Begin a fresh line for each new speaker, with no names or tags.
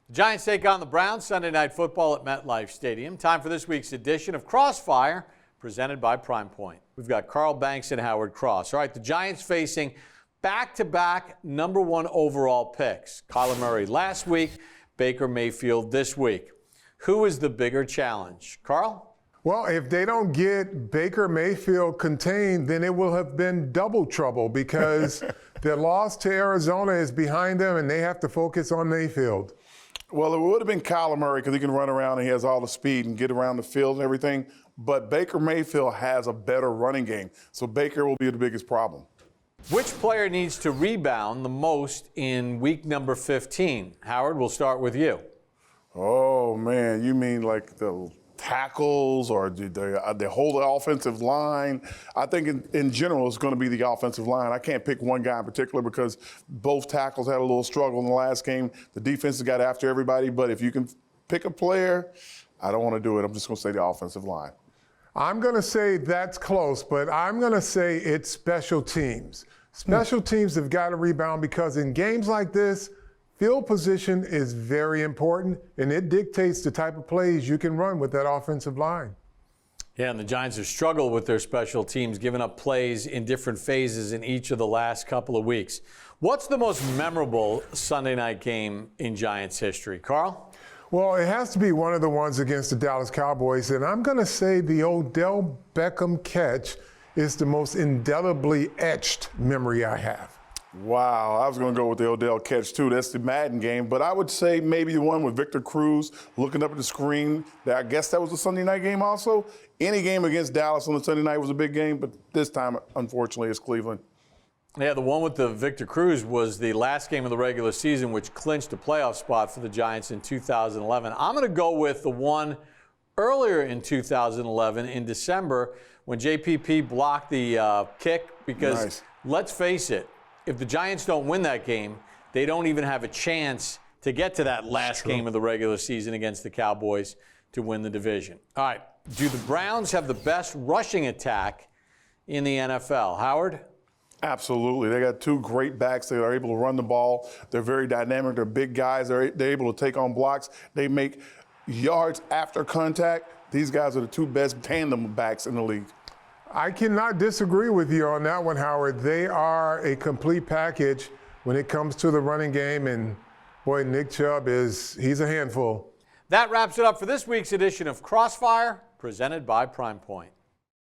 The Giants take on the Browns Sunday Night Football at MetLife Stadium. Time for this week's edition of Crossfire, presented by Primepoint. We've got Carl Banks and Howard Cross. All right, the Giants facing back-to-back #1 overall picks. Kyler Murray last week, Baker Mayfield this week. Who is the bigger challenge? Carl?
Well, if they don't get Baker Mayfield contained, then it will have been double trouble because their loss to Arizona is behind them and they have to focus on Mayfield.
Well, it would have been Kyler Murray because he can run around and he has all the speed and get around the field and everything. But Baker Mayfield has a better running game. So Baker will be the biggest problem.
Which player needs to rebound the most in week number 15? Howard, we'll start with you.
Oh, man, you mean like the tackles or the whole offensive line? I think in general it's going to be the offensive line. I can't pick one guy in particular because both tackles had a little struggle in the last game. The defense has got after everybody, but if you can pick a player, I don't want to do it. I'm just going to say the offensive line.
I'm going to say that's close, but I'm going to say it's special teams. Special teams have got to rebound because in games like this, field position is very important, and it dictates the type of plays you can run with that offensive line.
Yeah, and the Giants have struggled with their special teams, giving up plays in different phases in each of the last couple of weeks. What's the most memorable Sunday night game in Giants history? Carl?
Well, it has to be one of the ones against the Dallas Cowboys, and I'm going to say the Odell Beckham catch is the most indelibly etched memory I have.
Wow, I was going to go with the Odell catch, too. That's the Madden game. But I would say maybe the one with Victor Cruz looking up at the screen. I guess that was a Sunday night game also. Any game against Dallas on a Sunday night was a big game, but this time, unfortunately, it's Cleveland.
Yeah, the one with the Victor Cruz was the last game of the regular season, which clinched a playoff spot for the Giants in 2011. I'm going to go with the one earlier in 2011 in December when JPP blocked the kick because,
Nice.
Let's face it, if the Giants don't win that game, they don't even have a chance to get to that last game of the regular season against the Cowboys to win the division. All right, do the Browns have the best rushing attack in the NFL? Howard?
Absolutely. They got two great backs that are able to run the ball. They're very dynamic. They're big guys. They're able to take on blocks. They make yards after contact. These guys are the two best tandem backs in the league.
I cannot disagree with you on that one, Howard. They are a complete package when it comes to the running game, and boy, Nick Chubb he's a handful.
That wraps it up for this week's edition of Crossfire, presented by Primepoint.